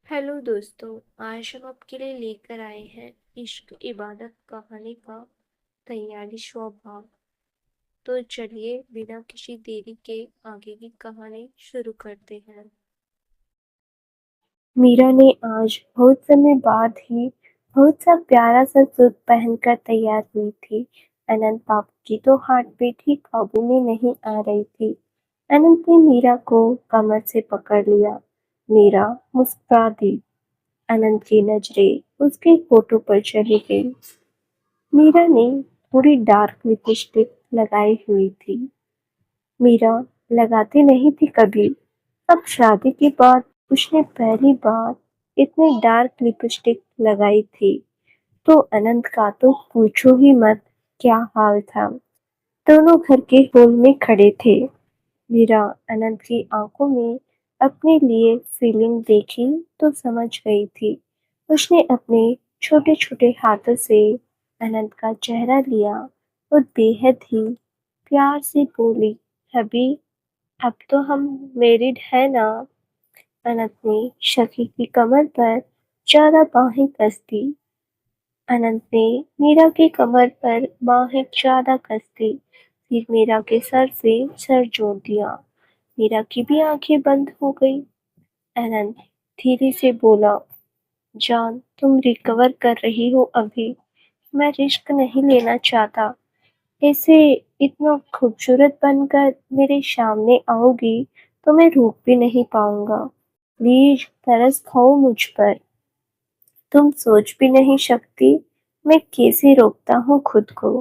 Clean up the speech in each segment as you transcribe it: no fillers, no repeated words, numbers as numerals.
Hello दोस्तों। आज हम आपके लिए लेकर आए हैं इश्क इबादत कहानी का 43वां भाग। तो चलिए बिना किसी देरी के आगे की कहानी शुरू करते हैं। मीरा ने आज बहुत समय बाद ही बहुत सा प्यारा सा सूट पहनकर तैयार हुई थी। अनंत बाबू की तो हार्ट बीट ही काबू में नहीं आ रही थी। अनंत ने मीरा को कमर से पकड़ लिया। मीरा मुस्कुरा दी। अनंत की नजरें उसके फोटो पर चली गई। मीरा ने थोड़ी डार्क लिपस्टिक लगाई हुई थी। मीरा लगाती नहीं थी कभी। अब शादी के बाद उसने पहली बार इतनी डार्क लिपस्टिक लगाई थी। तो अनंत का तो पूछो ही मत क्या हाल था। दोनों घर के हॉल में खड़े थे। मीरा अनंत की आंखों में अपने लिए फीलिंग देखी तो समझ गई थी। उसने अपने छोटे छोटे हाथों से अनंत का चेहरा लिया और बेहद ही प्यार से बोली, अभी अब तो हम मैरिड है ना। अनंत ने शकी की कमर पर ज्यादा बाहें कस दी। अनंत ने मीरा की कमर पर बाहें ज्यादा कस दी। फिर मीरा के सर से सर जोड़ दिया। मीरा की भी आंखें बंद हो गई। अनंत धीरे से बोला, जान तुम रिकवर कर रही हो अभी। मैं रिस्क नहीं लेना चाहता। ऐसे इतना खूबसूरत बनकर मेरे सामने आओगी तो मैं रोक भी नहीं पाऊंगा। प्लीज तरस खाओ मुझ पर। तुम सोच भी नहीं सकती मैं कैसे रोकता हूँ खुद को।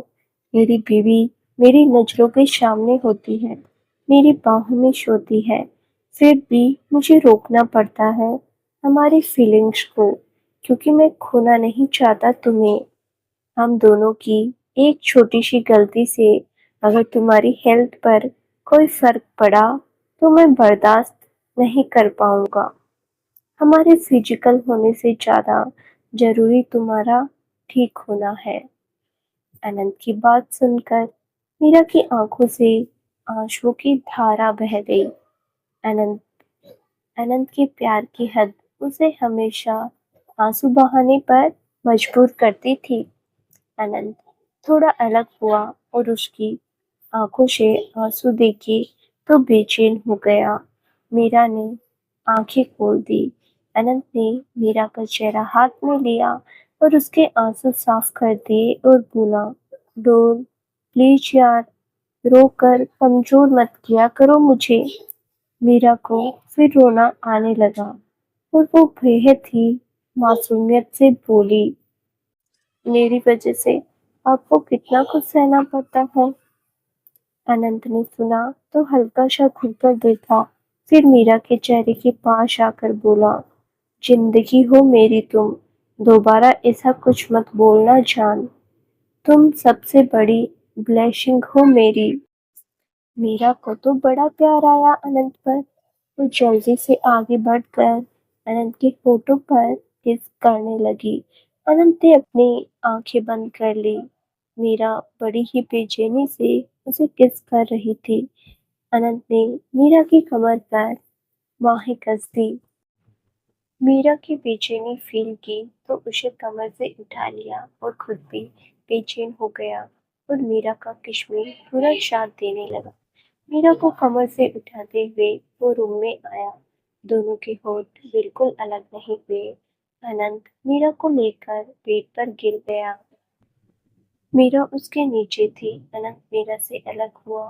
मेरी बीवी मेरी नजरों के सामने होती है, मेरी बाहों में सोती है, फिर भी मुझे रोकना पड़ता है हमारी फीलिंग्स को, क्योंकि मैं खोना नहीं चाहता तुम्हें। हम दोनों की एक छोटी सी गलती से अगर तुम्हारी हेल्थ पर कोई फर्क पड़ा तो मैं बर्दाश्त नहीं कर पाऊंगा। हमारे फिजिकल होने से ज्यादा जरूरी तुम्हारा ठीक होना है। अनंत की बात सुनकर मीरा की आंखों से आंसुओं की धारा बह गई। अनंत अनंत के प्यार की हद उसे हमेशा आंसू बहाने पर मजबूर करती थी। अनंत थोड़ा अलग हुआ और उसकी आंखों से आंसू देखे तो बेचैन हो गया। मीरा ने आंखें खोल दी। अनंत ने मीरा का चेहरा हाथ में लिया और उसके आंसू साफ कर दिए और बोला, डोल प्लीज यार, रोकर कमजोर मत किया करो मुझे। मीरा को फिर रोना आने लगा और वो बेहद ही मासूमियत से बोली, मेरी वजह से आपको कितना कुछ सहना पड़ता है। अनंत ने सुना तो हल्का सा घूरकर देखा, फिर मीरा के चेहरे के पास आकर बोला, जिंदगी हो मेरी तुम, दोबारा ऐसा कुछ मत बोलना जान। तुम सबसे बड़ी ब्लेसिंग हो मेरी। मीरा को तो बड़ा प्यार आया अनंत पर। वो जल्दी से आगे बढ़कर अनंत की फोटो पर किस करने लगी। अनंत ने अपनी आंखें बंद कर ली। मीरा बड़ी ही बेचैनी से उसे किस कर रही थी। अनंत ने मीरा की कमर पर बाहें कस दी। मीरा की बेचैनी फील की तो उसे कमर से उठा लिया और खुद भी बेचैन हो गया और मीरा का किस्में पूरा साथ देने लगा। मीरा को कमर से उठाते हुए वो रूम में आया। दोनों के होठ बिल्कुल अलग नहीं हुए। अनंत मीरा को लेकर बेड पर गिर गया। मीरा उसके नीचे थी। अनंत मीरा से अलग हुआ।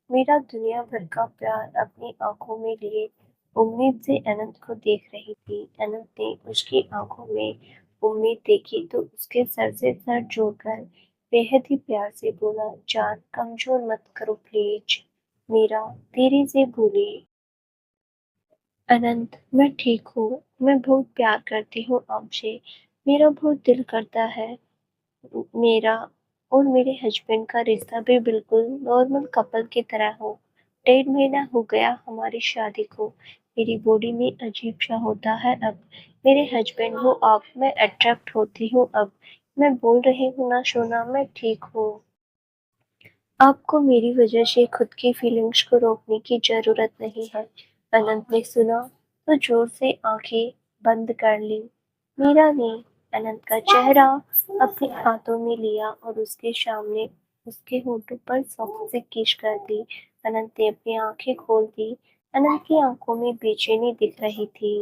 मीरा दुनिया भर का प्यार अपनी आंखों में लिए उम्मीद से अनंत को देख रही थी। अनंत ने उसकी आंखों में उम्मीद देखी तो उसके सर से सर जोड़कर बेहद ही प्यार से बोला, जान कमजोर मत करो प्लीज। मीरा धीरे से बोली, अनंत मैं ठीक हूँ, मैं बहुत प्यार करती हूँ आपसे। मेरा बहुत दिल करता है मेरा और मेरे हस्बैंड का रिश्ता भी बिल्कुल नॉर्मल कपल की तरह हो। 1.5 महीना हो गया हमारी शादी को। मेरी बॉडी में अजीब सा होता है अब। मेरे हस्बैंड हो आप, मैं अट्रैक्ट होती हूँ अब। मैं बोल रही हूँ ना सोना, मैं ठीक हूँ। आपको मेरी वजह से खुद की फीलिंग्स को रोकने की जरूरत नहीं है। अनंत ने सुना तो जोर से आंखें बंद कर ली। मीरा ने अनंत का चेहरा अपने हाथों में लिया और उसके सामने उसके होठों पर सॉफ्ट से किस कर दी। अनंत ने अपनी आंखें खोल दी। अनंत की आंखों में बेचैनी दिख रही थी।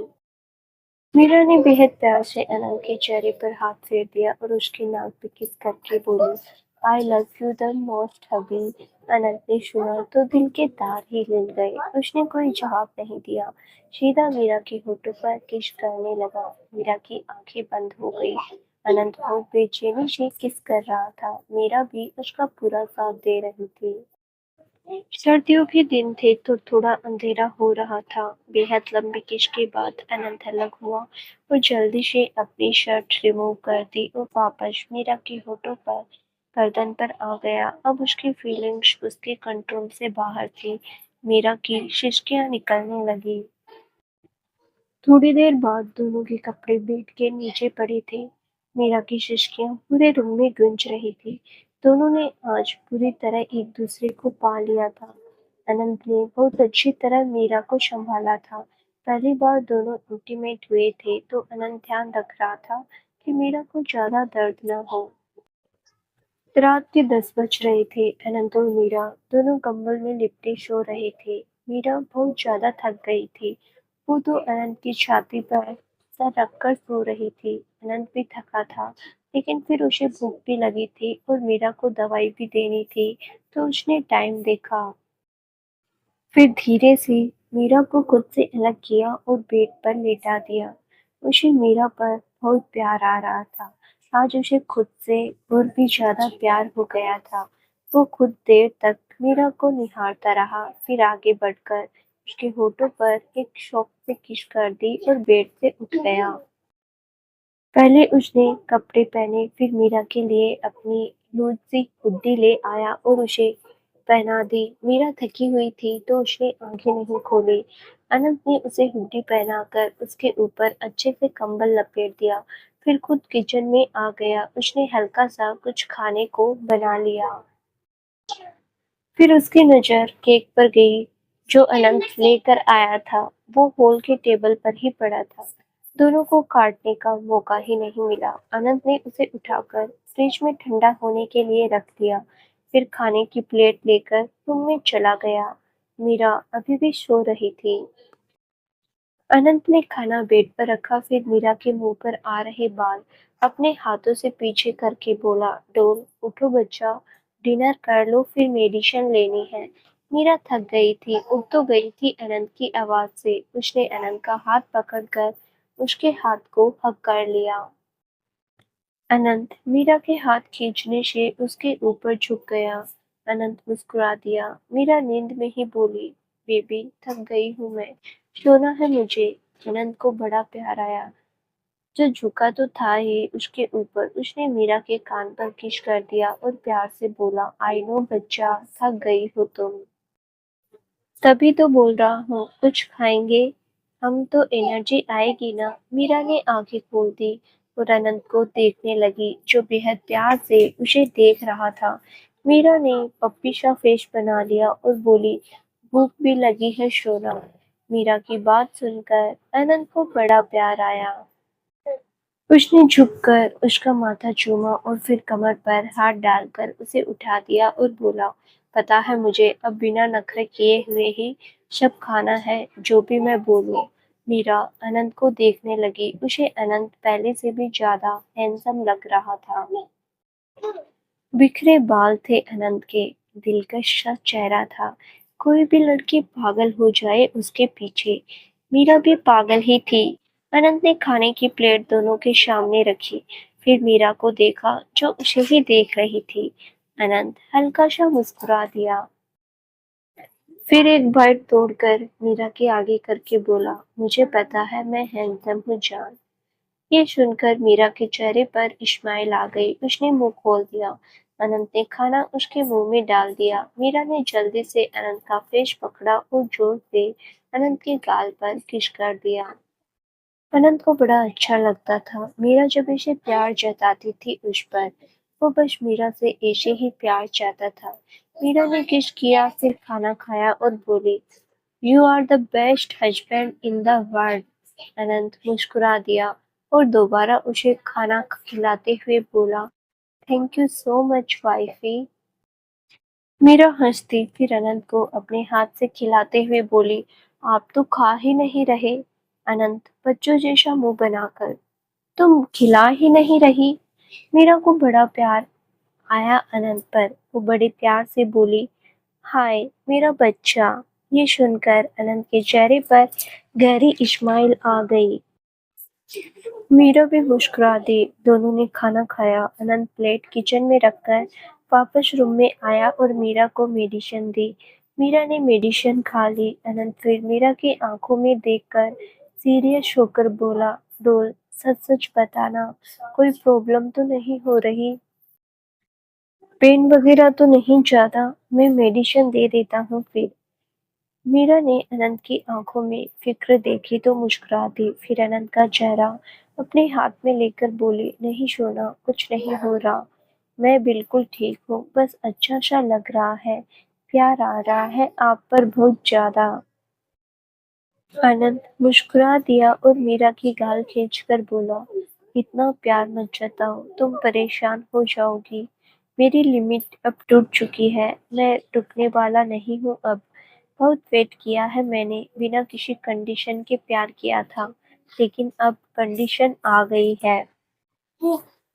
मीरा ने बेहद प्यार से अनंत के चेहरे पर हाथ फेर दिया और उसकी नाक पे किस करके बोली, I love you the most hubby. Anant ने सुना तो दिल के तार ही हिल गए। उसने कोई जवाब नहीं दिया, सीधा मीरा के होठों पर किस करने लगा। मीरा की आंखें बंद हो गई। अनंत बहुत बेचैनी से किस कर रहा था। मीरा भी उसका पूरा साथ दे रही थी। सर्दियों के दिन थे तो थोड़ा अंधेरा हो रहा था। बेहद लंबी किश के बाद अनंत अलग हुआ और जल्दी से अपनी शर्ट रिमूव कर दी और वापस मीरा के होठों पर गर्दन पर आ गया। अब उसकी फीलिंग्स उसके कंट्रोल से बाहर थी। मीरा की सिसकियां निकलने लगी। थोड़ी देर बाद दोनों के कपड़े बेड के नीचे पड़े थे। मीरा की सिसकियां पूरे रूम में गूंज रही थी। दोनों ने आज पूरी तरह एक दूसरे को पा लिया था। अनंत ने बहुत अच्छी तरह मीरा को संभाला था। पहली बार दोनों इंटीमेट हुए थे तो अनंत ध्यान रख रहा था कि मीरा को ज्यादा दर्द न हो। रात के 10 बज रहे थे। अनंत और मीरा दोनों कंबल में लिपटे सो रहे थे। मीरा बहुत ज्यादा थक गई थी। वो तो अनंत की छाती पर सर रखकर सो रही थी। अनंत भी थका था, लेकिन फिर उसे भूख भी लगी थी और मीरा को दवाई भी देनी थी, तो उसने टाइम देखा। फिर धीरे से मीरा को खुद से अलग किया और बेड पर लेटा दिया। उसे मीरा पर बहुत प्यार आ रहा था। आज उसे खुद से और भी ज्यादा प्यार हो गया था। वो खुद देर तक मीरा को निहारता रहा, फिर आगे बढ़कर उसके होठों पर एक शौक से किस कर दी और बेड से उठ गया। पहले उसने कपड़े पहने, फिर मीरा के लिए अपनी लूज सी हुड्डी ले आया और उसे पहना दी। मीरा थकी हुई थी तो उसने आंखें नहीं खोली। अनंत ने उसे हुड्डी पहनाकर उसके ऊपर अच्छे से कंबल लपेट दिया, फिर खुद किचन में आ गया। उसने हल्का सा कुछ खाने को बना लिया। फिर उसकी नजर केक पर गई जो अनंत लेकर आया था। वो हॉल के टेबल पर ही पड़ा था। दोनों को काटने का मौका ही नहीं मिला। अनंत ने उसे उठाकर फ्रिज में ठंडा होने के लिए रख दिया, फिर खाने की प्लेट लेकर रूम में चला गया। मीरा अभी भी सो रही थी। अनंत ने खाना बेड पर रखा, फिर मीरा के मुंह पर आ रहे बाल अपने हाथों से पीछे करके बोला, डोल उठो बच्चा, डिनर कर लो, फिर मेडिसिन लेनी है। मीरा थक गई थी, उठ तो गई थी अनंत की आवाज से। उसने अनंत का हाथ पकड़कर उसके हाथ को हग कर लिया। अनंत मीरा के हाथ खींचने से उसके ऊपर झुक गया। अनंत मुस्कुरा दिया। मीरा नींद में ही बोली, बेबी थक गई हूँ मैं, सोना है मुझे। अनंत को बड़ा प्यार आया। जो झुका तो था ही उसके ऊपर, उसने मीरा के कान पर किस कर दिया और प्यार से बोला, आई नो बच्चा, थक गई हो तुम, तभी तो बोल रहा हूँ कुछ खाएंगे, हम तो एनर्जी आएगी ना। मीरा ने आंखें खोल दी और अनंत को देखने लगी जो बेहद प्यार से उसे देख रहा था। मीरा ने पप्पी सा फेस बना लिया और बोली, भूख भी लगी है सोना। मीरा की बात सुनकर अनंत को बड़ा प्यार आया। उसने झुककर उसका माथा चूमा और फिर कमर पर हाथ डालकर उसे उठा दिया और बोला, पता है मुझे, अब बिना नखरे किए हुए ही सब खाना है, जो भी मैं बोलूं। मीरा अनंत को देखने लगी। उसे अनंत पहले से भी ज्यादा हैंडसम लग रहा था। बिखरे बाल थे अनंत के, दिलकश सा चेहरा था। कोई भी लड़की पागल हो जाए उसके पीछे। मीरा भी पागल ही थी। अनंत ने खाने की प्लेट दोनों के सामने रखी, फिर मीरा को देखा जो उसे ही देख रही थी। अनंत हल्का सा मुस्कुरा दिया, फिर एक बाइट तोड़कर मीरा के आगे करके बोला, मुझे पता है मैं हैंडसम हूँ जान। ये सुनकर मीरा के चेहरे पर इस्माइल आ गई। उसने मुंह खोल दिया। अनंत ने खाना उसके मुंह में डाल दिया। मीरा ने जल्दी से अनंत का फेस पकड़ा और जोर से अनंत के गाल पर किस कर दिया। अनंत को बड़ा अच्छा लगता था। मीरा जब इसे प्यार जताती थी उस पर, वो बस मीरा से ऐसे ही प्यार चाहता था। मीरा ने किस किया, फिर खाना खाया और बोली, you are the best husband in the world. Anant मुस्कुरा दिया और दोबारा उसे खाना खिलाते हुए बोला, thank you so much wifey. Meera हंसती फिर अनंत को अपने हाथ से खिलाते हुए बोली, आप तो खा ही नहीं रहे। अनंत बच्चों जैसा मुंह बनाकर, तुम खिला ही नहीं रही। मीरा को बड़ा प्यार आया अनंत पर। वो बड़े प्यार से बोली, हाय मेरा बच्चा। ये सुनकर अनंत के चेहरे पर गहरी इस्माइल आ गई। मीरा भी मुस्कुरा दी। दोनों ने खाना खाया। अनंत प्लेट किचन में रखकर वापस रूम में आया और मीरा को मेडिसिन दी। मीरा ने मेडिसिन खा ली। अनंत फिर मीरा की आंखों में देखकर सीरियस होकर बोला, डोल सच सच बताना, कोई प्रॉब्लम तो नहीं हो रही? पेन वगैरह तो नहीं ज्यादा? मैं मेडिसिन दे देता हूँ फिर। मीरा ने अनंत की आंखों में फिक्र देखी तो मुस्कुरा दी। फिर अनंत का चेहरा अपने हाथ में लेकर बोली, नहीं सोना, कुछ नहीं हो रहा। मैं बिल्कुल ठीक हूँ, बस अच्छा सा लग रहा है, प्यार आ रहा है आप पर बहुत ज्यादा। अनंत मुस्कुरा दिया और मीरा की गाल खींचकर बोला, इतना प्यार मत जताओ, तुम परेशान हो जाओगी। मेरी लिमिट अब टूट चुकी है, मैं रुकने वाला नहीं हूँ अब। बहुत वेट किया है मैंने, बिना किसी कंडीशन के प्यार किया था, लेकिन अब कंडीशन आ गई है।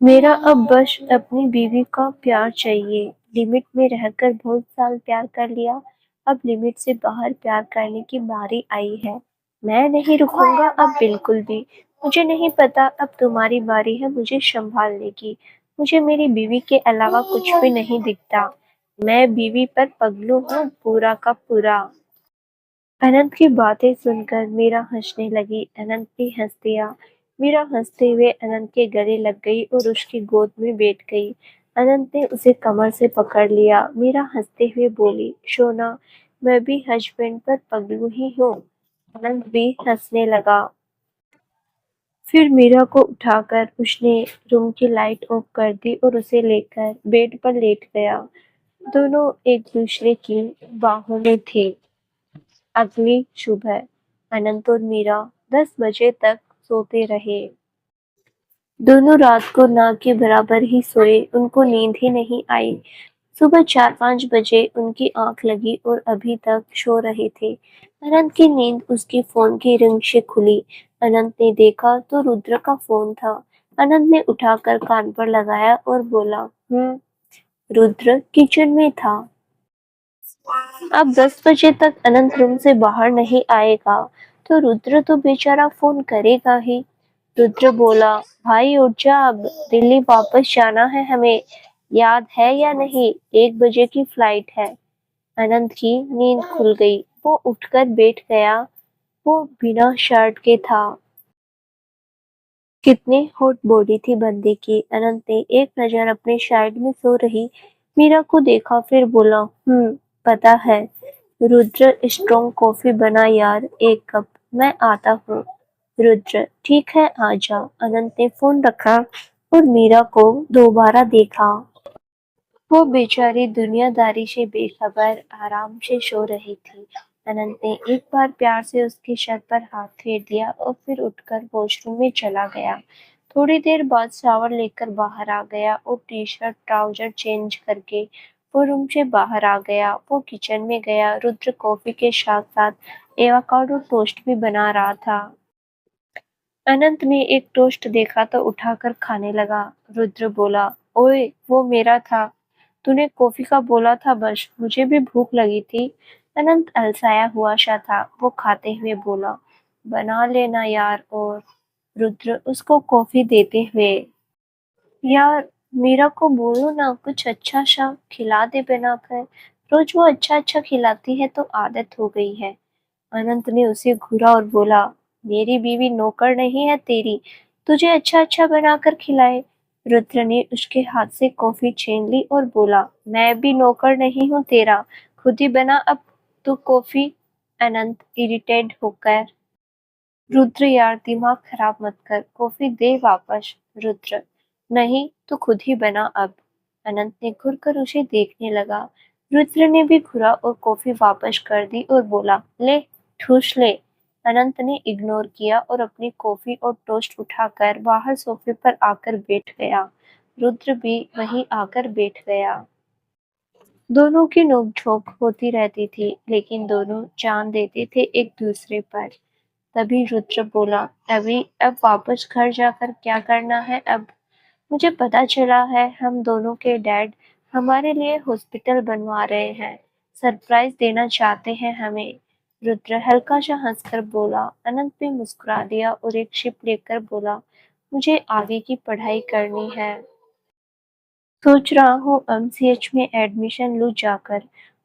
मेरा अब बस अपनी बीवी का प्यार चाहिए। लिमिट में रहकर बहुत साल प्यार कर लिया, अब लिमिट से बाहर प्यार करने की बारी आई है। मैं नहीं रुकूंगा अब बिल्कुल भी। मुझे नहीं पता अब तुम्हारी बारी है मुझे संभालने की। मुझे मेरी बीवी के अलावा कुछ भी नहीं दिखता। मैं बीवी पर पगलू हूँ पूरा का पूरा। अनंत की बातें सुनकर मीरा हंसने लगी। अनंत भी हंस दिया। मीरा हंसते हुए अनंत के गले लग गई और उसकी गोद में बैठ गई। अनंत ने उसे कमर से पकड़ लिया। मीरा हंसते हुए बोली, सोना, मैं भी हस्बैंड पर पगलू ही हूँ। अनंत भी हंसने लगा। फिर मीरा को उठाकर उसने रूम की लाइट ऑफ कर दी और उसे लेकर बेड पर लेट गया। दोनों एक दूसरे की बाहों में थे। अगली सुबह अनंत और मीरा 10 बजे तक सोते रहे। दोनों रात को ना के बराबर ही सोए, उनको नींद ही नहीं आई। सुबह 4-5 बजे उनकी आंख लगी और अभी तक सो रहे थे। अनंत की नींद उसके फोन की रिंग से खुली। अनंत ने देखा तो रुद्र का फोन था। अनंत ने उठाकर कान पर लगाया और बोला, रुद्र किचन में था। अब 10 बजे तक अनंत रूम से बाहर नहीं आएगा तो रुद्र तो बेचारा फोन करेगा ही। रुद्र बोला, भाई उठ जा, अब दिल्ली वापस जाना है हमें, याद है या नहीं? 1 बजे की फ्लाइट है। अनंत की नींद खुल गई। वो उठकर बैठ गया। वो बिना शर्ट के था। कितनी हॉट बॉडी थी बंदे की। अनंत ने एक नजर अपने साइड में सो रही मीरा को देखा, फिर बोला, पता है। रुद्र, स्ट्रॉन्ग कॉफी बना यार, 1 कप, मैं आता हूँ। रुद्र, ठीक है आजा। अनंत ने फोन रखा और मीरा को दोबारा देखा। वो बेचारी दुनियादारी से बेखबर आराम से सो रही थी। अनंत ने एक बार प्यार से उसके सर पर हाथ फेर दिया और फिर उठकर वॉशरूम में चला गया। थोड़ी देर बाद शावर लेकर बाहर आ गया और टी शर्ट ट्राउजर चेंज करके वो रूम से बाहर आ गया। वो किचन में गया। रुद्र कॉफी के साथ साथ एवोकाडो टोस्ट भी बना रहा था। अनंत ने एक टोस्ट देखा तो उठाकर खाने लगा। रुद्र बोला, ओए वो मेरा था, तूने कॉफी का बोला था, बस मुझे भी भूख लगी थी। अनंत अलसाया हुआ सा था। वो खाते हुए बोला, बना लेना यार। और रुद्र उसको कॉफी देते हुए, यार मीरा को बोलो ना कुछ अच्छा सा खिला दे बनाकर, रोज वो अच्छा अच्छा खिलाती है तो आदत हो गई है। अनंत ने उसे घूरा और बोला, मेरी बीवी नौकर नहीं है तेरी, तुझे अच्छा अच्छा बनाकर खिलाए। रुद्र ने उसके हाथ से कॉफी छीन ली और बोला, मैं भी नौकर नहीं हूँ तेरा, खुद ही बना अब तू कॉफी। अनंत इरिटेट होकर, रुद्र यार दिमाग खराब मत कर, कॉफी दे वापस। रुद्र, नहीं तू खुद ही बना अब। अनंत ने घुर कर उसे देखने लगा। रुद्र ने भी घुरा और कॉफी वापस कर दी और बोला, ले ठूस ले। अनंत ने इग्नोर किया और अपनी कॉफी और टोस्ट उठाकर बाहर सोफे पर आकर बैठ गया। रुद्र भी वहीं आकर बैठ गया। दोनों की नोक-झोंक होती रहती थी, लेकिन दोनों जान देते थे एक दूसरे पर। तभी रुद्र बोला, अब वापस घर जाकर क्या करना है अब? मुझे पता चला है हम दोनों के डैड हमारे लिए हॉस्पिटल बनवा रहे हैं। सरप्राइज देना चाहते हैं हमें। रुद्र हल्का सा हंसकर बोला। अनंत भी मुस्कुरा दिया और एक शिप लेकर बोला, मुझे आगे की पढ़ाई करनी है। सोच रहा हूँ एमसीएच में एडमिशन लूँ जाकर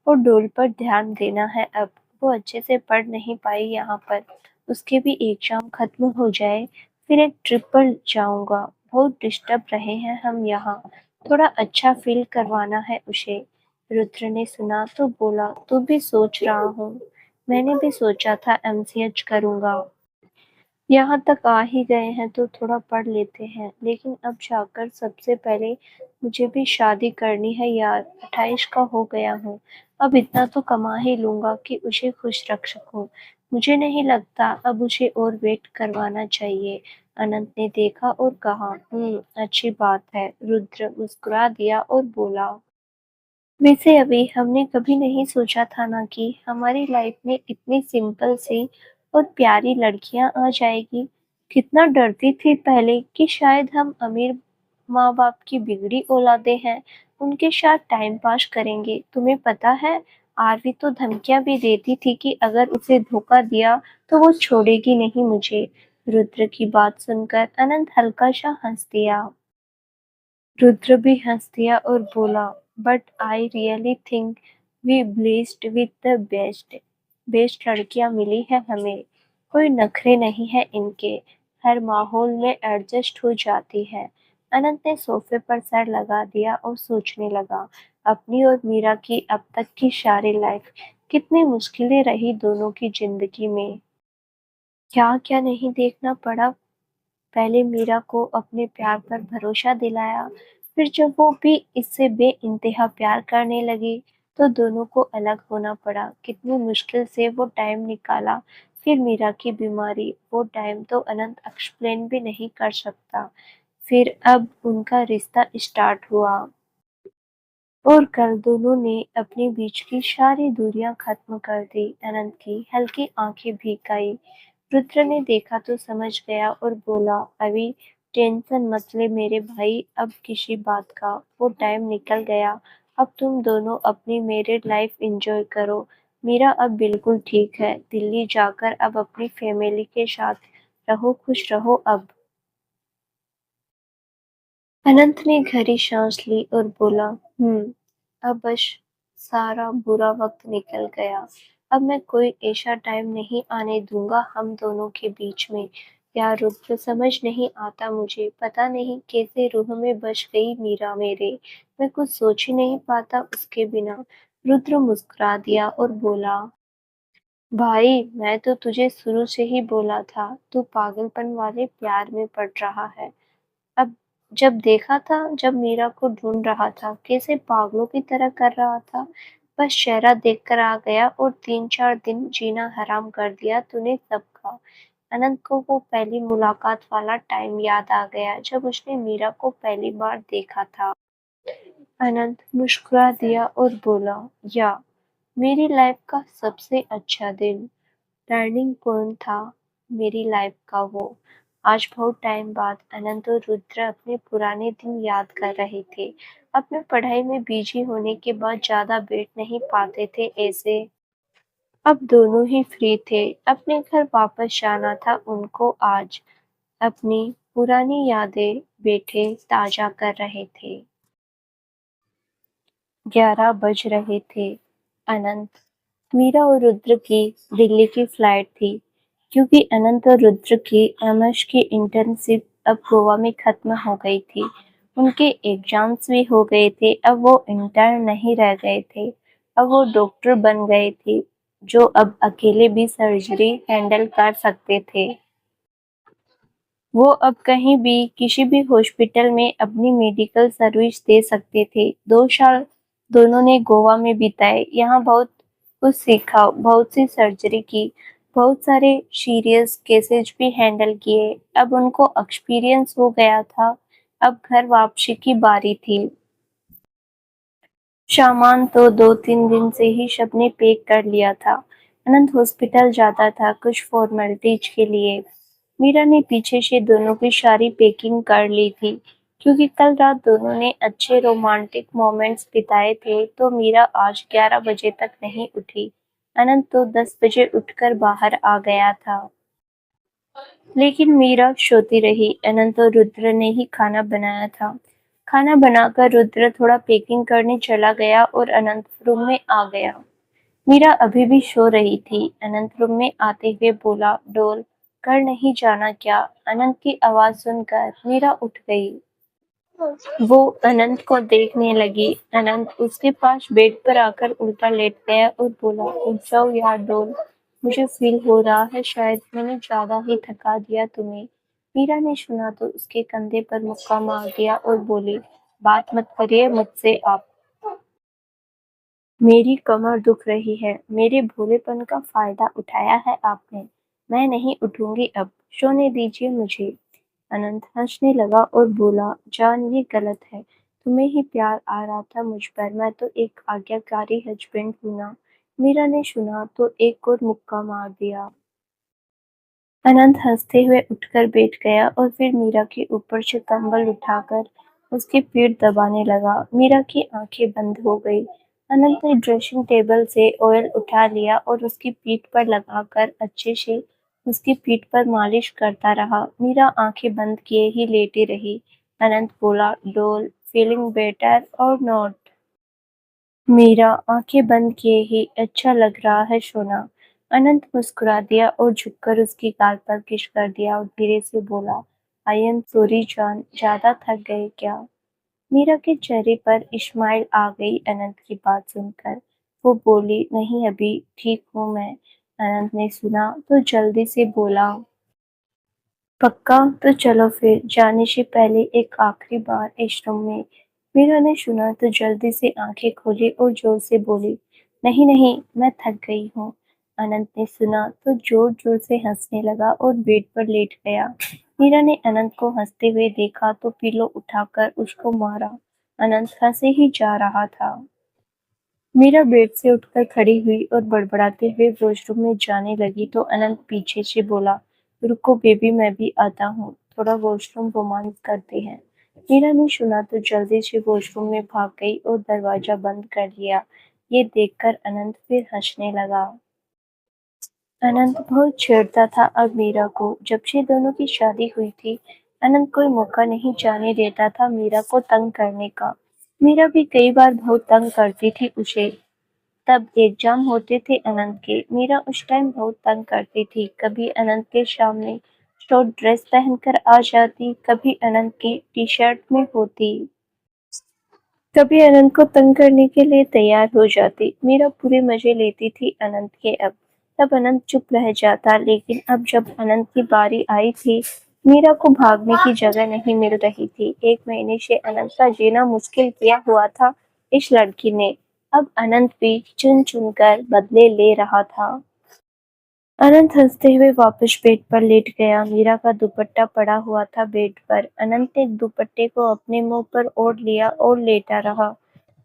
और डोल पर ध्यान देना है अब। वो अच्छे से पढ़ नहीं पाई यहाँ पर। उसके भी एग्जाम खत्म हो जाए, फिर एक ट्रिप पर जाऊँगा। बहुत डिस्टर्ब रहे हैं हम यहाँ। थोड़ा अच्छा फील करवाना है उसे। रुद्र ने सुना तो बोला, तू भी सोच रहा हूँ। मैंने भी सोचा था एमसीएच करूँगा। यहाँ तक आ ही गए हैं तो थोड़ा पढ़ लेते हैं, लेकिन अब जाकर सबसे पहले मुझे भी शादी करनी है यार। 28 का हो गया हूँ। अब इतना तो कमा ही लूंगा कि उसे खुश रख सकूं। मुझे नहीं लगता अब उसे और वेट करवाना चाहिए। अनंत ने देखा और कहा, अच्छी बात है। रुद्र मुस्कुरा दिया और बोला, वैसे अभी हमने कभी नहीं सोचा था ना कि हमारी लाइफ में इतनी सिंपल सी और प्यारी लड़कियां आ जाएगी। कितना डरती थी पहले कि शायद हम अमीर माँ बाप की बिगड़ी औलादे हैं, उनके साथ टाइम पास करेंगे। तुम्हें पता है, आरवी तो धमकियां भी देती थी कि अगर उसे धोखा दिया तो वो छोड़ेगी नहीं मुझे। रुद्र की बात सुनकर अनंत हल्का सा हंस दिया। रुद्र भी हंस दिया और बोला, but I really think we blessed with the best. Best लड़कियां मिली है हमें। कोई नखरे नहीं है इनके। हर माहौल में एडजस्ट हो जाती है। अनंत ने सोफे पर सर लगा दिया और सोचने लगा, अपनी और मीरा की अब तक की सारी लाइफ कितनी मुश्किलें रही दोनों की जिंदगी में। क्या क्या नहीं देखना पड़ा। पहले मीरा को अपने प्यार पर भरोसा दिलाया, फिर जब वो भी इससे बेइंतहा प्यार करने लगी तो दोनों को अलग होना पड़ा। कितनी मुश्किल से वो टाइम निकाला। फिर मीरा की बीमारी, वो टाइम तो अनंत एक्सप्लेन भी नहीं कर सकता। फिर अब उनका रिश्ता स्टार्ट हुआ और कल दोनों ने अपने बीच की सारी दूरियां खत्म कर दी। अनंत की हल्की आंखें भीग आई। रुद्र ने देखा तो समझ गया और बोला, अभी टेंशन मत ले मेरे भाई, अब किसी बात का वो टाइम निकल गया। अब तुम दोनों अपनी मैरिड लाइफ एंजॉय करो। मीरा अब बिल्कुल ठीक है। दिल्ली जाकर अब अपनी फैमिली के साथ रहो, खुश रहो अब। अनंत ने गहरी सांस ली और बोला, अब बस सारा बुरा वक्त निकल गया। अब मैं कोई ऐसा टाइम नहीं आने दूंगा हम दोनों के बीच में। यार रुद्र, समझ नहीं आता मुझे, पता नहीं कैसे रूह में बस गई मीरा मेरे। मैं कुछ सोच ही नहीं पाता उसके बिना। रुद्र मुस्कुरा दिया और बोला, भाई मैं तो तुझे शुरू से ही बोला था, तू पागलपन वाले प्यार में पड़ रहा है। अब जब देखा था, जब मीरा को ढूंढ रहा था, कैसे पागलों की तरह कर रहा था। बस चेहरा देखकर आ गया और 3-4 दिन जीना हराम कर दिया तूने सबका। अनंत को वो पहली मुलाकात वाला टाइम याद आ गया जब उसने मीरा को पहली बार देखा था। अनंत मुस्कुरा दिया और बोला, या मेरी लाइफ का सबसे अच्छा दिन, टर्निंग पॉइंट था मेरी लाइफ का वो। आज बहुत टाइम बाद अनंत और रुद्र अपने पुराने दिन याद कर रहे थे। अपने पढ़ाई में बिजी होने के बाद ज्यादा बैठ नहीं पाते थे ऐसे। अब दोनों ही फ्री थे। अपने घर वापस जाना था उनको आज। अपनी पुरानी यादें बैठे ताजा कर रहे थे। 11 बज रहे थे। अनंत, मीरा और रुद्र की दिल्ली की फ्लाइट थी, क्योंकि अनंत और रुद्र की एमएस की इंटर्नशिप अब गोवा में खत्म हो गई थी। उनके एग्जाम्स भी हो गए थे। अब वो इंटर्न नहीं रह गए थे, अब वो डॉक्टर बन गए थे, जो अब अकेले भी सर्जरी हैंडल कर सकते थे। वो अब कहीं भी किसी भी हॉस्पिटल में अपनी मेडिकल सर्विस दे सकते थे। 2 साल दोनों ने गोवा में बिताए। यहाँ बहुत कुछ सीखा, बहुत सी सर्जरी की, बहुत सारे सीरियस केसेस भी हैंडल किए। अब उनको एक्सपीरियंस हो गया था। अब घर वापसी की बारी थी। सामान तो 2-3 दिन से ही सबने पैक कर लिया था। अनंत हॉस्पिटल जाता था कुछ फॉर्मेलिटीज के लिए। मीरा ने पीछे से दोनों की सारी पैकिंग कर ली थी, क्योंकि कल रात दोनों ने अच्छे रोमांटिक मोमेंट्स बिताए थे। तो मीरा आज 11 बजे तक नहीं उठी। अनंत तो 10 बजे उठकर बाहर आ गया था। लेकिन मीरा सोती रही। अनंत और रुद्र ने ही खाना बनाया था। खाना बनाकर रुद्र थोड़ा पैकिंग करने चला गया और अनंत रूम में आ गया। मीरा अभी भी सो रही थी। अनंत रूम में आते हुए बोला, डोल कर नहीं जाना क्या? अनंत की आवाज सुनकर मीरा उठ गई। वो अनंत को देखने लगी। अनंत उसके पास बेड पर आकर उल्टा लेट गया और बोला, उठ जाओ यार डोल, मुझे फील हो रहा है शायद मैंने ज्यादा ही थका दिया तुम्हें। मीरा ने सुना तो उसके कंधे पर मुक्का मार दिया और बोली, बात मत करिए मुझसे आप। मेरी कमर दुख रही है। मेरे भोलेपन का फायदा उठाया है आपने। मैं नहीं उठूंगी अब, सोने दीजिए मुझे। अनंत हंसने लगा और बोला, जान ये गलत है। तुम्हें ही प्यार आ रहा था मुझ पर, मैं तो एक आज्ञाकारी हस्बैंड हूं ना। मीरा ने सुना तो एक और मुक्का मार दिया। अनंत हंसते हुए उठकर बैठ गया और फिर मीरा के ऊपर से कंबल उठाकर उसकी पीठ दबाने लगा। मीरा की आंखें बंद हो गई। अनंत ने ड्रेसिंग टेबल से ऑयल उठा लिया और उसकी पीठ पर लगाकर अच्छे से उसकी पीठ पर मालिश करता रहा। मीरा आंखें बंद किए ही लेटी रही। अनंत बोला, डोल फीलिंग बेटर और नॉट? मीरा आंखें बंद किए ही, अच्छा लग रहा है सोना। अनंत मुस्कुरा दिया और झुककर उसकी गाल पर किस कर दिया और धीरे से बोला, आई एम सॉरी जान, ज्यादा थक गए क्या? मीरा के चेहरे पर इस्माइल आ गई अनंत की बात सुनकर। वो बोली, नहीं अभी ठीक हूँ मैं। अनंत ने सुना तो जल्दी से बोला, पक्का? तो चलो फिर जाने से पहले एक आखिरी बार इस रूम में। मीरा ने सुना तो जल्दी से आंखें खोली और जोर से बोली, नहीं नहीं, मैं थक गई हूँ। अनंत ने सुना तो जोर जोर से हंसने लगा और बेड पर लेट गया। मीरा ने अनंत को हंसते हुए देखा तो पिलो उठाकर उसको मारा। अनंत हंसे ही जा रहा था। मीरा बेड से उठकर खड़ी हुई और बड़बड़ाते हुए वॉशरूम में जाने लगी तो अनंत पीछे से बोला, रुको बेबी, मैं भी आता हूँ, थोड़ा वॉशरूम रोमांस करते हैं। मीरा ने सुना तो जल्दी से वॉशरूम में भाग गई और दरवाजा बंद कर लिया। ये देखकर अनंत फिर हंसने लगा। अनंत बहुत छेड़ता था अब मीरा को। जब से दोनों की शादी हुई थी, अनंत कोई मौका नहीं जाने देता था मीरा को तंग करने का। मीरा भी कई बार बहुत तंग करती थी उसे। तब एग्जाम होते थे अनंत के। मीरा उस टाइम बहुत तंग करती थी। कभी अनंत के सामने शॉर्ट ड्रेस पहनकर आ जाती, कभी अनंत की टी शर्ट में होती, कभी अनंत को तंग करने के लिए तैयार हो जाती। मीरा पूरे मजे लेती थी अनंत के अब। तब अनंत चुप रह जाता, लेकिन अब जब अनंत की बारी आई थी, मीरा को भागने की जगह नहीं मिल रही थी। 1 महीने से अनंत का जीना मुश्किल किया हुआ था इस लड़की ने। अब अनंत भी चुन चुन कर बदले ले रहा था। अनंत हंसते हुए वापस बेड पर लेट गया। मीरा का दुपट्टा पड़ा हुआ था बेड पर। अनंत ने दुपट्टे को अपने मुंह पर ओढ़ लिया और लेटा रहा।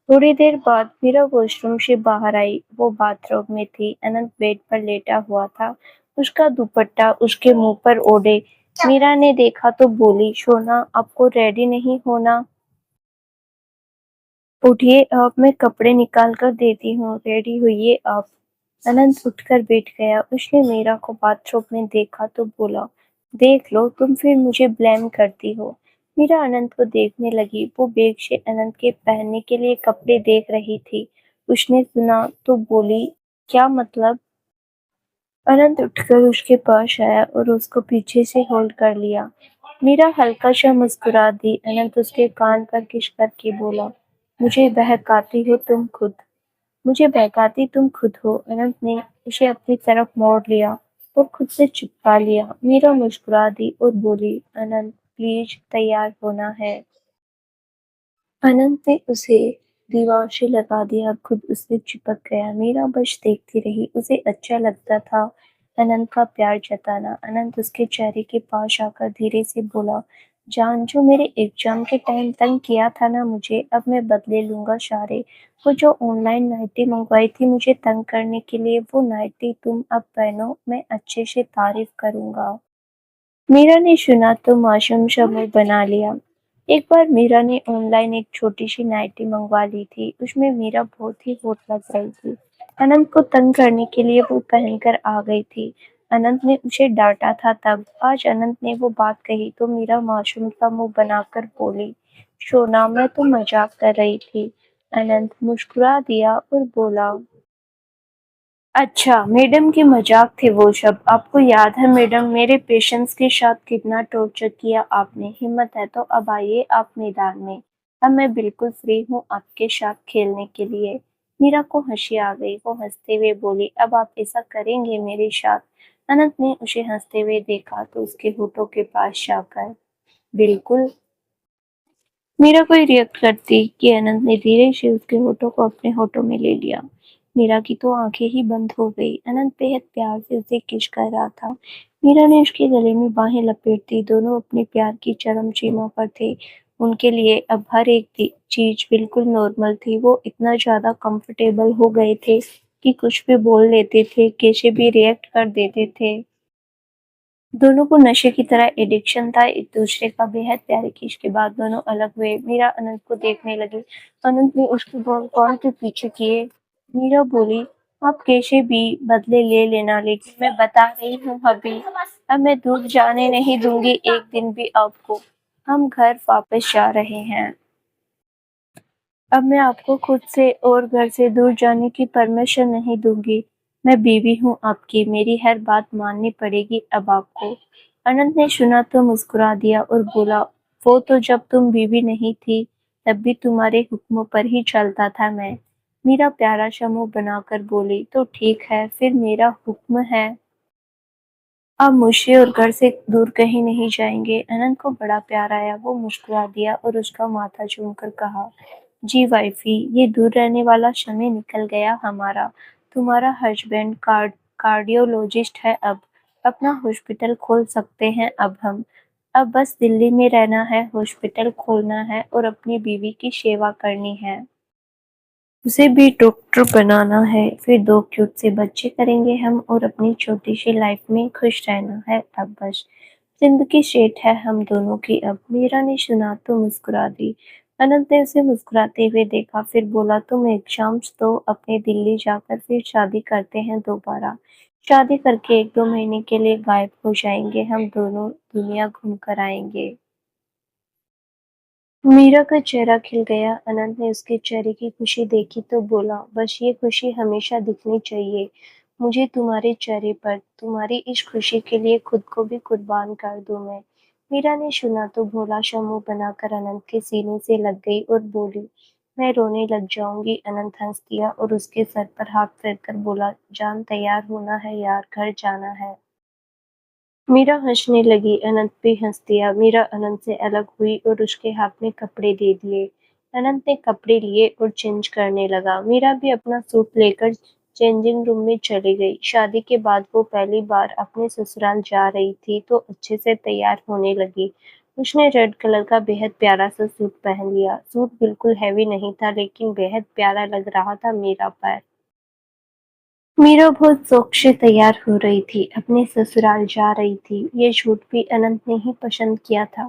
थोड़ी देर बाद मीरा वॉशरूम से बाहर आई। वो बाथरूम में थी। अनंत बेड पर लेटा हुआ था, उसका दुपट्टा उसके मुंह पर ओढ़े। मीरा ने देखा तो बोली, सोना आपको रेडी नहीं होना? उठिए आप, मैं कपड़े निकाल कर देती हूँ, रेडी हुई आप। अनंत उठकर बैठ गया। उसने मीरा को बाथरूम में देखा तो बोला, देख लो तुम फिर मुझे ब्लेम करती हो। मीरा अनंत को देखने लगी। वो बैग से अनंत के पहनने के लिए कपड़े देख रही थी। उसने सुना तो बोली, क्या मतलब? अनंत उठकर उसके पास आया और उसको पीछे से होल्ड कर लिया। मीरा हल्का सा मुस्कुरा दी। अनंत उसके कान पर किस करके बोला, मुझे बहकाती हो तुम खुद, मुझे बहकाती तुम खुद हो। अनंत ने उसे अपनी तरफ मोड़ लिया और खुद से चिपका लिया। मीरा मुस्कुरा दी और बोली, अनंत प्लीज तैयार होना है। अनंत ने उसे दीवार से लगा दिया, खुद उससे चिपक गया। मीरा बस देखती रही। उसे अच्छा लगता था अनंत का प्यार जताना। अनंत उसके चेहरे के पास आकर धीरे से बोला, जान, जो मेरे एग्जाम के टाइम तंग किया था ना मुझे, अब मैं बदले लूंगा सारे। वो जो ऑनलाइन नाइटी मंगवाई थी मुझे तंग करने के लिए, वो नाइटी तुम अब पहनो, मैं अच्छे से तारीफ करूंगा। मीरा ने सुना तो मासूम सा मुंह बना लिया। एक बार मीरा ने ऑनलाइन एक छोटी सी नाइटी मंगवा ली थी। उसमें मीरा बहुत ही हॉट लग रही थी। अनंत को तंग करने के लिए वो पहनकर आ गई थी। अनंत ने उसे डांटा था तब। आज अनंत ने वो बात कही तो मीरा मासूम सा मुंह बनाकर बोली, सोना, मैं तो मजाक कर रही थी। अनंत मुस्कुरा दिया और बोला, अच्छा, मैडम की मजाक थे वो सब। आपको याद है मैडम, मेरे पेशेंट्स के साथ कितना टॉर्चर किया आपने। हिम्मत है तो अब आइए आप मैदान में। अब मैं बिल्कुल फ्री हूँ आपके साथ खेलने के लिए। मीरा को हंसी आ गई। वो हंसते हुए बोली, अब आप ऐसा करेंगे मेरे साथ? अनंत ने उसे हंसते हुए देखा तो उसके होठों के पास जाकर, बिल्कुल। मीरा कोई रिएक्ट करती कि अनंत ने धीरे से उसके होठों को अपने होठों में ले लिया। मीरा की तो आंखें ही बंद हो गई। अनंत बेहद प्यार से उसे किस कर रहा था। मीरा ने उसके गले में बाहें लपेट दी। दोनों अपने प्यार की चरम सीमा पर थे। उनके लिए अब हर एक चीज बिल्कुल नॉर्मल थी। वो इतना ज्यादा कंफर्टेबल हो गए थे कि कुछ भी बोल लेते थे, कैसे भी रिएक्ट कर देते थे। दोनों को नशे की तरह एडिक्शन था एक दूसरे का। बेहद प्यारे की इसके बाद दोनों अलग हुए। मीरा अनंत को देखने लगी। अनंत ने उसके बाल कौन के पीछे किए। मीरा बोली, आप कैसे भी बदले ले लेना, लेकिन मैं बता रही हूँ अभी, अब मैं दूर जाने नहीं दूंगी एक दिन भी आपको। हम घर वापस जा रहे हैं। अब मैं आपको खुद से और घर से दूर जाने की परमिशन नहीं दूंगी। मैं बीवी हूँ आपकी, मेरी हर बात माननी पड़ेगी अब आपको। अनंत ने सुना तो मुस्कुरा दिया और बोला, वो तो जब तुम बीवी नहीं थी तब भी तुम्हारे हुक्मों पर ही चलता था मैं। मीरा प्यारा सा मुंह बनाकर बोली, तो ठीक है, फिर मेरा हुक्म है, आप मुझसे और घर से दूर कहीं नहीं जाएंगे। अनंत को बड़ा प्यार आया। वो मुस्कुरा दिया और उसका माथा चूमकर कहा, जी वाइफी, ये दूर रहने वाला समय निकल गया हमारा। तुम्हारा हस्बैंड कार्डियोलॉजिस्ट है अब। अपना हॉस्पिटल खोल सकते हैं अब हम। अब बस दिल्ली में रहना है, हॉस्पिटल खोलना है और अपनी बीवी की सेवा करनी है। उसे भी डॉक्टर बनाना है, फिर 2 क्यूट से बच्चे करेंगे हम और अपनी छोटी सी लाइफ में खुश रहना है अब बस। जिंदगी सेट है हम दोनों की अब। मीरा ने सुना तो मुस्कुरा दी। अनंत ने उसे मुस्कुराते हुए देखा, फिर बोला, तुम एग्जाम्स दो अपने, दिल्ली जाकर फिर शादी करते हैं दोबारा। शादी करके 1-2 महीने के लिए गायब हो जाएंगे हम दोनों, दुनिया घूम कर आएंगे। मीरा का चेहरा खिल गया। अनंत ने उसके चेहरे की खुशी देखी तो बोला, बस ये खुशी हमेशा दिखनी चाहिए मुझे तुम्हारे चेहरे पर। तुम्हारी इस खुशी के लिए खुद को भी कुर्बान कर दूं मैं। मीरा ने सुना तो भोला सा मुंह बनाकर अनंत के सीने से लग गई और बोली, मैं रोने लग जाऊंगी। अनंत हंस दिया और उसके सर पर हाथ फेरकर बोला, जान, तैयार होना है यार, घर जाना है। मीरा हंसने लगी। अनंत भी हंस दिया। मीरा अनंत से अलग हुई और उसके हाथ में कपड़े दे दिए। अनंत ने कपड़े लिए और चेंज करने लगा। मीरा भी अपना सूट लेकर चेंजिंग रूम में चली गई। शादी के बाद वो पहली बार अपने ससुराल जा रही थी तो अच्छे से तैयार होने लगी। उसने रेड कलर का बेहद प्यारा सा सूट पहन लिया। सूट बिल्कुल हैवी नहीं था लेकिन बेहद प्यारा लग रहा था मीरा पर। मीरा बहुत शौक से तैयार हो रही थी, अपने ससुराल जा रही थी। ये सूट भी अनंत ने ही पसंद किया था।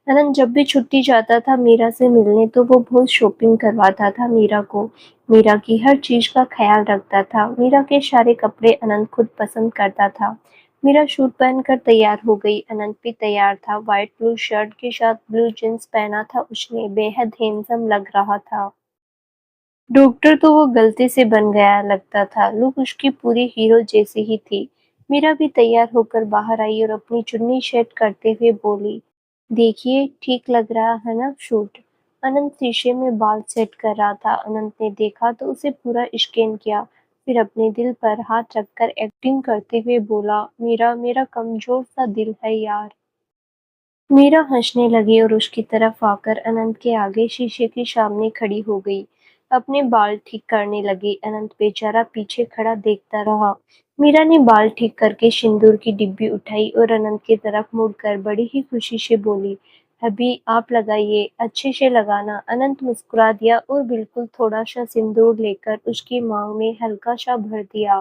अनंत जब भी छुट्टी जाता था मीरा से मिलने तो वो बहुत शॉपिंग करवाता था मीरा को। मीरा की हर चीज का ख्याल रखता था। मीरा के सारे कपड़े अनंत खुद पसंद करता था। मीरा सूट पहनकर तैयार हो गई। अनंत भी तैयार था। व्हाइट ब्लू शर्ट के साथ ब्लू जींस पहना था उसने। बेहद हैंडसम लग रहा था। डॉक्टर तो वो गलती से बन गया लगता था। लुक उसकी पूरी हीरो जैसी ही थी। मीरा भी तैयार होकर बाहर आई और अपनी चुन्नी सेट करते हुए बोली, देखिए ठीक लग रहा है ना सूट। अनंत शीशे में बाल सेट कर रहा था। अनंत ने देखा तो उसे पूरा स्कैन किया, फिर अपने दिल पर हाथ रखकर एक्टिंग करते हुए बोला, मीरा, मेरा कमजोर सा दिल है यार। मीरा हंसने लगी और उसकी तरफ आकर अनंत के आगे शीशे के सामने खड़ी हो गई। अपने बाल ठीक करने लगी। अनंत बेचारा पीछे खड़ा देखता रहा। मीरा ने बाल ठीक करके सिंदूर की डिब्बी उठाई और अनंत की तरफ मुड़कर बड़ी ही खुशी से बोली, अभी आप लगाइए, अच्छे से लगाना। अनंत मुस्कुरा दिया और बिल्कुल थोड़ा सा सिंदूर लेकर उसकी मांग में हल्का सा भर दिया।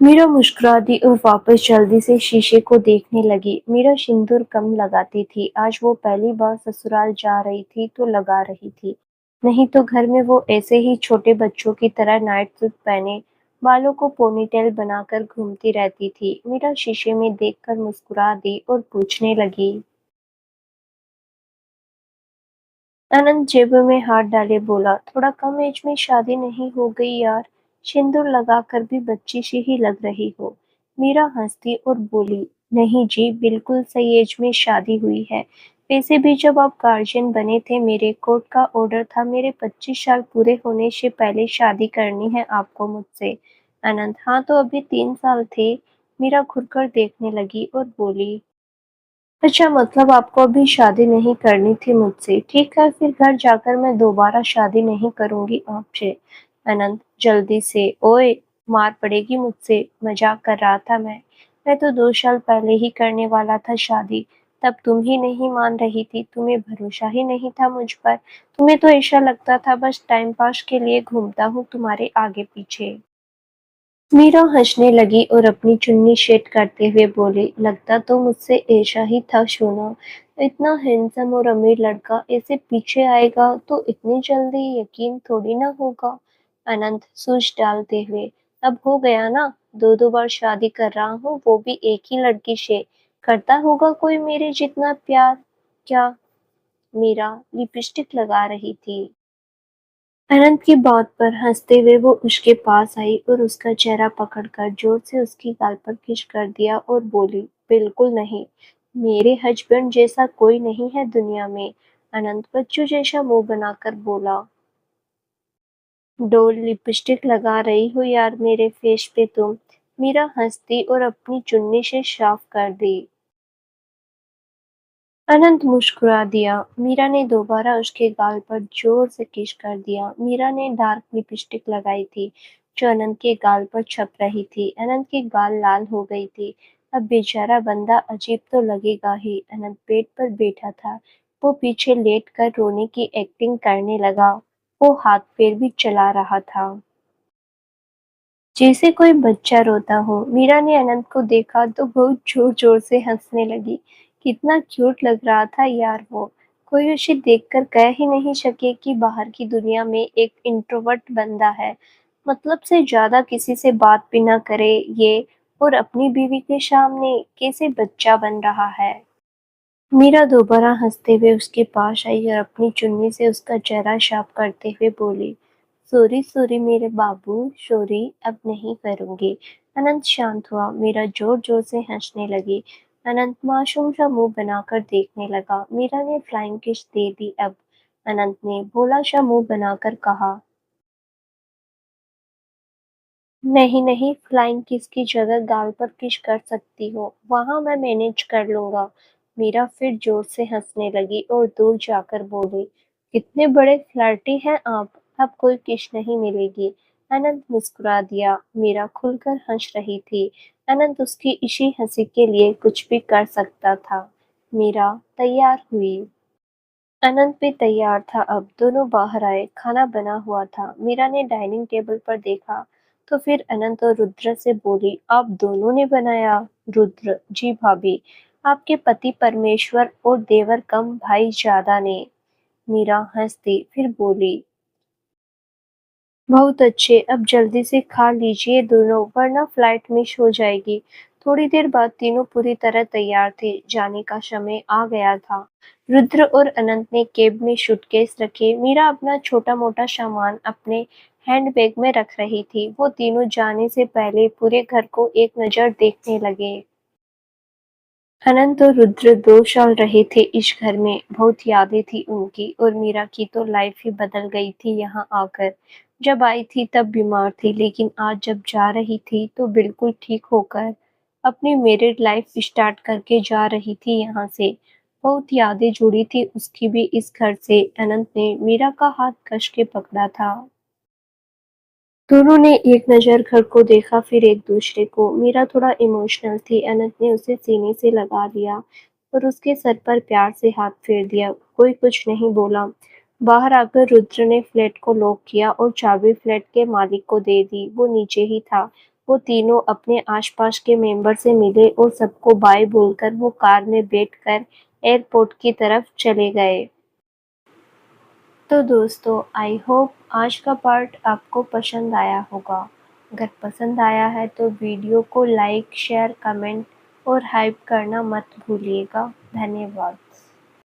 मीरा मुस्कुरा दी और वापस जल्दी से शीशे को देखने लगी। मीरा सिंदूर कम लगाती थी। आज वो पहली बार ससुराल जा रही थी तो लगा रही थी। नहीं तो घर में वो ऐसे ही छोटे बच्चों की तरह नाइट सूट पहने बालों को पोनीटेल बनाकर घूमती रहती थी। मीरा शीशे में देखकर मुस्कुरा दी और पूछने लगी। अनंत जेब में हाथ डाले बोला, थोड़ा कम एज में शादी नहीं हो गई यार? सिंदूर लगाकर भी बच्ची सी ही लग रही हो। मीरा हंसती और बोली, नहीं जी, बिल्कुल सही एज में शादी हुई है। वैसे भी जब आप गार्जियन बने थे मेरे कोर्ट का ऑर्डर था मेरे 25 साल पूरे होने से पहले शादी करनी है आपको मुझसे। अनंत, हाँ तो अभी 3 साल थे। मीरा घुरकर देखने लगी और बोली, अच्छा मतलब आपको अभी शादी नहीं करनी थी मुझसे। ठीक है, फिर घर जाकर मैं दोबारा शादी नहीं करूंगी आपसे। अनंत जल्दी से, ओए मार पड़ेगी मुझसे, मजाक कर रहा था मैं तो 2 साल पहले ही करने वाला था शादी। तब तुम ही नहीं मान रही थी, तुम्हें भरोसा ही नहीं था मुझ पर। तुम्हें तो ऐसा लगता था बस टाइम पास के लिए घूमता हूँ तुम्हारे आगे पीछे। मीरा हंसने लगी और अपनी चुन्नी सेट करते हुए बोली, लगता तो मुझसे ऐसा ही था सोना। इतना हैंडसम और अमीर लड़का ऐसे पीछे आएगा तो इतनी जल्दी यकीन थोड़ी ना होगा। अनंत सूझ डालते हुए, अब हो गया ना, 2 2 बार शादी कर रहा हूँ वो भी एक ही लड़की से। करता होगा कोई मेरे जितना प्यार क्या? मीरा लिपस्टिक लगा रही थी। अनंत की बात पर हंसते हुए वो उसके पास आई और उसका चेहरा पकड़कर जोर से उसकी गाल पर किस कर दिया और बोली, बिल्कुल नहीं, मेरे हस्बैंड जैसा कोई नहीं है दुनिया में। अनंत बच्चों जैसा मुंह बनाकर बोला, डोल लिपस्टिक लगा रही हो यार मेरे फेस पे तुम। मीरा हंसती और अपनी चुन्नी से साफ कर दी। अनंत मुस्कुरा दिया। मीरा ने दोबारा उसके गाल पर जोर से किस कर दिया। मीरा ने डार्क लिपस्टिक लगाई थी जो अनंत के गाल पर छप रही थी। अनंत की गाल लाल हो गई थी। अब बेचारा बंदा अजीब तो लगेगा ही। अनंत बेड पर बैठा था। वो पीछे लेट कर रोने की एक्टिंग करने लगा। वो हाथ पैर भी चला रहा था जैसे कोई बच्चा रोता हो। मीरा ने अनंत को देखा तो बहुत जोर जोर से हंसने लगी। कितना क्यूट लग रहा था यार वो। कोई उसे देखकर कह ही नहीं सके कि बाहर की दुनिया में एक इंट्रोवर्ट बंदा है। मतलब से ज्यादा किसी से बात भी ना करे ये, और अपनी बीवी के सामने कैसे बच्चा बन रहा है। मीरा दोबारा हंसते हुए उसके पास आई और अपनी चुन्नी से उसका चेहरा साफ करते हुए बोली, सॉरी सॉरी मेरे बाबू, सॉरी, अब नहीं करूंगी। अनंत शांत हुआ। मीरा जोर जोर से हंसने लगी। अनंत मासूम सा मुंह बनाकर देखने लगा। मीरा ने फ्लाइंग किस दे दी। अब अनंत ने भोला सा मुंह बनाकर कहा, नहीं नहीं, फ्लाइंग किस की जगह गाल पर किस कर सकती हो, वहां मैं मैनेज कर लूंगा। मीरा फिर जोर से हंसने लगी और दूर जाकर बोली, कितने बड़े फ्लर्टी हैं आप, अब कोई किस नहीं मिलेगी। अनंत मुस्कुरा दिया। मीरा खुलकर हंस रही थी। अनंत उसकी इसी हंसी के लिए कुछ भी कर सकता था। मीरा तैयार हुई। अनंत भी तैयार था। अब दोनों बाहर आए। खाना बना हुआ था। मीरा ने डाइनिंग टेबल पर देखा तो फिर अनंत और रुद्र से बोली, आप दोनों ने बनाया? रुद्र, जी भाभी, आपके पति परमेश्वर और देवर कम भाई ज्यादा ने। मीरा हंसती फिर बोली, बहुत अच्छे, अब जल्दी से खा लीजिए दोनों वरना फ्लाइट मिस हो जाएगी। थोड़ी देर बाद तीनों पूरी तरह तैयार थे। जाने का समय आ गया था। रुद्र और अनंत ने कैब में सूटकेस रखे। मीरा अपना छोटा मोटा सामान अपने हैंडबैग में रख रही थी। वो तीनों जाने से पहले पूरे घर को एक नज़र देखने लगे। अनंत और रुद्र 2 साल रहे थे इस घर में। बहुत यादें थी उनकी, और मीरा की तो लाइफ ही बदल गई थी यहाँ आकर। जब आई थी तब बीमार थी, लेकिन आज जब जा रही थी तो बिल्कुल ठीक होकर अपनी मैरिड लाइफ स्टार्ट करके जा रही थी यहाँ से। बहुत यादें जुड़ी थी उसकी भी इस घर से। अनंत ने मीरा का हाथ कस के पकड़ा था। दोनों ने एक नज़र घर को देखा, फिर एक दूसरे को। मीरा थोड़ा इमोशनल थी। अनंत ने उसे सीने से लगा लिया और उसके सर पर प्यार से हाथ फेर दिया। कोई कुछ नहीं बोला। बाहर आकर रुद्र ने फ्लैट को लॉक किया और चाबी फ्लैट के मालिक को दे दी। वो नीचे ही था। वो तीनों अपने आसपास के मेंबर से मिले और सबको बाय बोलकर वो कार में बैठकर एयरपोर्ट की तरफ चले गए। तो दोस्तों, आई होप आज का पार्ट आपको पसंद आया होगा। अगर पसंद आया है तो वीडियो को लाइक, शेयर, कमेंट और हाइप करना मत भूलिएगा। धन्यवाद।